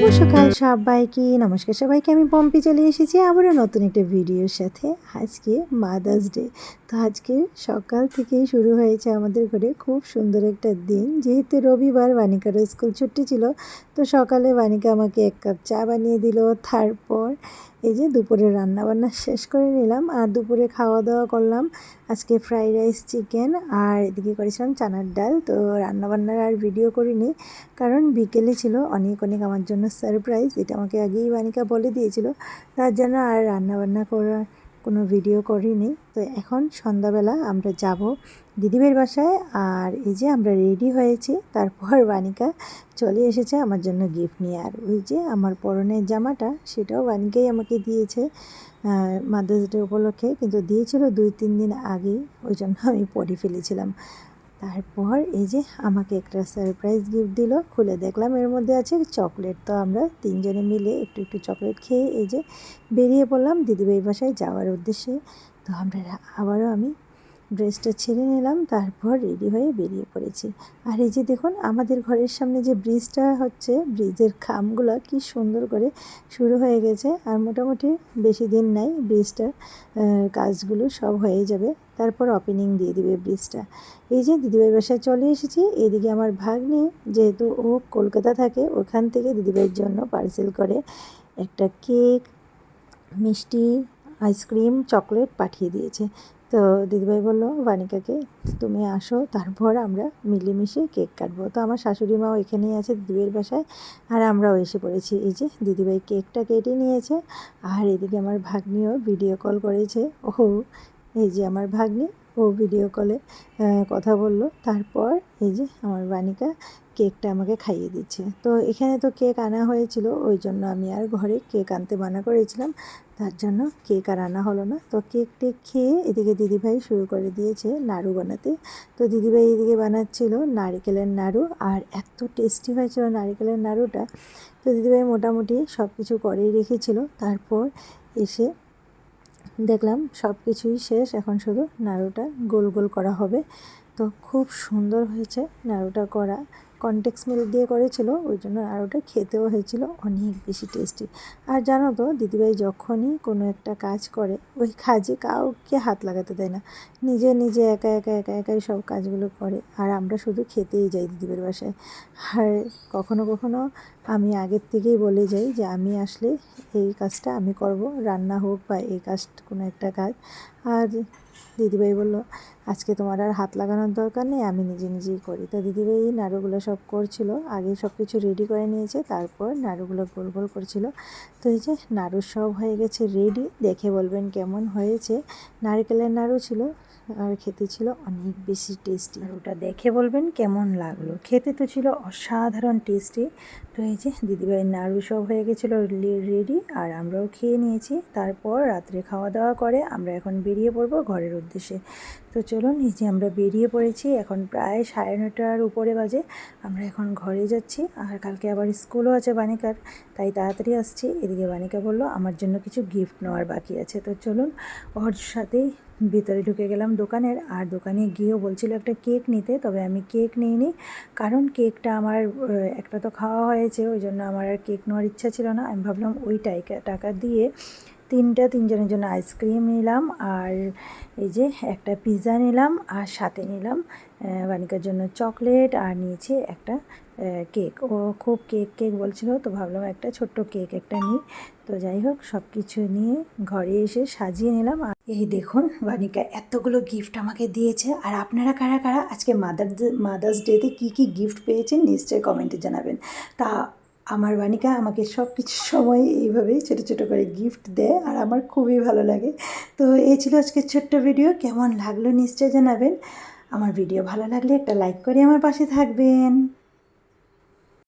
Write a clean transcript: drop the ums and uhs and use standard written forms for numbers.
শুভ সকাল সবাইকে, নমস্কার সবাইকে। আমি পম্পি চলে এসেছি আবারও নতুন একটা ভিডিওর সাথে। আজকে মাদার্স ডে। তো আজকে সকাল থেকেই শুরু হয়েছে আমাদের ঘরে খুব সুন্দর একটা দিন। যেহেতু রবিবার, বানিকারও স্কুল ছুটি ছিল, তো সকালে বানিকা আমাকে 1 কাপ চা বানিয়ে দিল। তারপর এই যে দুপুরে রান্নাবান্না শেষ করে নিলাম, আর দুপুরে খাওয়া দাওয়া করলাম আজকে ফ্রাইড রাইস, চিকেন, আর এদিকে করেছিলাম চানার ডাল। তো রান্নাবান্নার আর ভিডিও করিনি, কারণ বিকেলে ছিল অনেক আমার জন্য সারপ্রাইজ। এটা আমাকে আগেই বানিকা বলে দিয়েছিল, তার জন্য আর রান্নাবান্না করার কোনো ভিডিও করিনি। তো এখন সন্ধ্যাবেলা আমরা যাব দিদিভাইয়ের বাসায়, আর এই যে আমরা রেডি হয়েছি। তারপর বানিকা চলে এসেছে আমার জন্য গিফট নিয়ে। আর ওই যে আমার পরনের জামাটা, সেটাও বানিকাই আমাকে দিয়েছে মাদার্স ডে উপলক্ষে, কিন্তু দিয়েছিল 2-3 দিন আগেই, ওই জন্য আমি পরে ফেলেছিলাম। তারপর এই যে আমাকে একটা সারপ্রাইজ গিফট দিল, খুলে দেখলাম এর মধ্যে আছে চকলেট। তো আমরা 3 জনে মিলে একটু চকলেট খেয়ে এই যে বেরিয়ে পড়লাম দিদিভাই বাসায় যাওয়ার উদ্দেশ্যে। তো আমরা আবারও আমি ড্রেসটা ছেড়ে নিলাম, তারপর রেডি হয়ে বেরিয়ে পড়েছি। আর এই যে দেখুন আমাদের ঘরের সামনে যে ব্রিজটা হচ্ছে, ব্রিজের খামগুলো কি সুন্দর করে শুরু হয়ে গেছে। আর মোটামুটি বেশি দিন নাই, ব্রিজটার কাজগুলো সব হয়ে যাবে, তারপর ওপেনিং দিয়ে দিবে ব্রিজটা। এই যে দিদিভাইয়ের বাসায় চলে এসেছি। এদিকে আমার ভাগ্নি, যেহেতু ও কলকাতা থাকে, ওখান থেকে দিদিভাইয়ের জন্য পার্সেল করে একটা কেক, মিষ্টি, আইসক্রিম, চকলেট পাঠিয়ে দিয়েছে। তো দিদিভাই বললো বানিকাকে, তুমি আসো, তারপর আমরা মিলেমিশে কেক কাটবো। তো আমার শাশুড়ি মাও এখানেই আছে দিদিভাইয়ের বাসায়, আর আমরাও এসে পড়েছি। এই যে দিদিভাই কেকটা কেটে নিয়েছে, আর এদিকে আমার ভাগ্নিও ভিডিও কল করেছে। ও এই যে আমার ভাগ্নি, ও ভিডিও কলে কথা বললো। তারপর এই যে আমার বানিকা কেকটা আমাকে খাইয়ে দিচ্ছে। তো এখানে তো কেক আনা হয়েছিল, ওই জন্য আমি আর ঘরে কেক আনতে মানা করেছিলাম, তার জন্য কেক আর আনা হলো না। তো কেক টেক খেয়ে এদিকে দিদিভাই শুরু করে দিয়েছে নাড়ু বানাতে। তো দিদিভাই এদিকে বানাচ্ছিল নারিকেলের নাড়ু, আর এত টেস্টি হয়েছিল নারিকেলের নাড়ুটা। তো দিদিভাই মোটামুটি সব কিছু করেই রেখেছিল। তারপর এসে দেখলাম সব কিছুই শেষ, এখন শুধু নাড়ুটা গোল গোল করা হবে। তো খুব সুন্দর হয়েছে নাড়ুটা করা, কনটেক্স মিল্ক দিয়ে করেছিল, ওই জন্য নাড়ুটা খেতেও হয়েছিল অনেক বেশি টেস্টি। আর জানো তো দিদিভাই যখনই কোনো একটা কাজ করে, ওই কাজে কাউকে হাত লাগাতে দেয় না, নিজে নিজে একাই সব কাজগুলো করে, আর আমরা শুধু খেতেই যাই দিদিভাইয়ের বাসায়। আর কখনো কখনো আমি আগের থেকেই বলে যাই যে আমি আসলে এই কাজটা আমি করব, রান্না হোক বা এই কাজ কোনো একটা কাজ। আর দিদিভাই বলল আজকে তোমার আর হাত লাগানোর দরকার নেই, আমি নিজেই করি। তো দিদিভাই নাড়ুগুলো সব করছিল, আগে সব কিছু রেডি করে নিয়েছে, তারপর নাড়ুগুলো গোল গোল করছিল। তো এই যে নাড়ু সব হয়ে গেছে রেডি, দেখে বলবেন কেমন হয়েছে। নারকেলের নাড়ু ছিল, আর খেতে ছিল অনেক বেশি টেস্টি। আর ওটা দেখে বলবেন কেমন লাগলো, খেতে তো ছিল অসাধারণ টেস্টি। তো এই যে দিদিভাইয়ের নাড়ু সব হয়ে গেছিলো রেডি, আর আমরাও খেয়ে নিয়েছি। তারপর রাত্রে খাওয়া দাওয়া করে আমরা এখন বেরিয়ে পড়বো ঘরের উদ্দেশ্যে। তো চলুন, এই যে আমরা বেরিয়ে পড়েছি, এখন প্রায় 9:30 উপরে বাজে। আমরা এখন ঘরে যাচ্ছি, আর কালকে আবার স্কুলও আছে বানিকার, তাই তাড়াতাড়ি আসছি। এদিকে বানিকা বললো আমার জন্য কিছু গিফট নেওয়ার বাকি আছে। তো চলুন, ওর সাথেই ভিতরে ঢুকে গেলাম দোকানের। আর দোকানে গিয়েও বলছিল একটা কেক নিতে, তবে আমি কেক নিইনি, কারণ কেকটা আমার একটা তো খাওয়া হয়েছে, ওই জন্য আমার আর কেক নেওয়ার ইচ্ছা ছিল না। আমি ভাবলাম ওই টাকা দিয়ে 3 জনের জন্য আইসক্রিম নিলাম, আর এই যে একটা পিৎজা নিলাম, আর সাথে নিলাম বানিকার জন্য চকলেট, আর নিয়েছি একটা কেক। ও খুব কেক বলছিল, তো ভাবলাম একটা ছোট্ট কেক একটা নিই। তো যাই হোক, সব কিছু নিয়ে ঘরে এসে সাজিয়ে নিলাম। আর এই দেখুন বানিকা এতগুলো গিফট আমাকে দিয়েছে। আর আপনারা কারা কারা আজকে মাদার্স ডেতে কী গিফট পেয়েছেন নিশ্চয়ই কমেন্টে জানাবেন। তা আমার বানিকা আমাকে সব কিছু সময় এইভাবেই ছোটো করে গিফট দেয়, আর আমার খুবই ভালো লাগে। তো এই ছিল আজকের ছোট্ট ভিডিও, কেমন লাগলো নিশ্চয়ই জানাবেন। আমার ভিডিও ভালো লাগলে একটা লাইক করে আমার পাশে থাকবেন।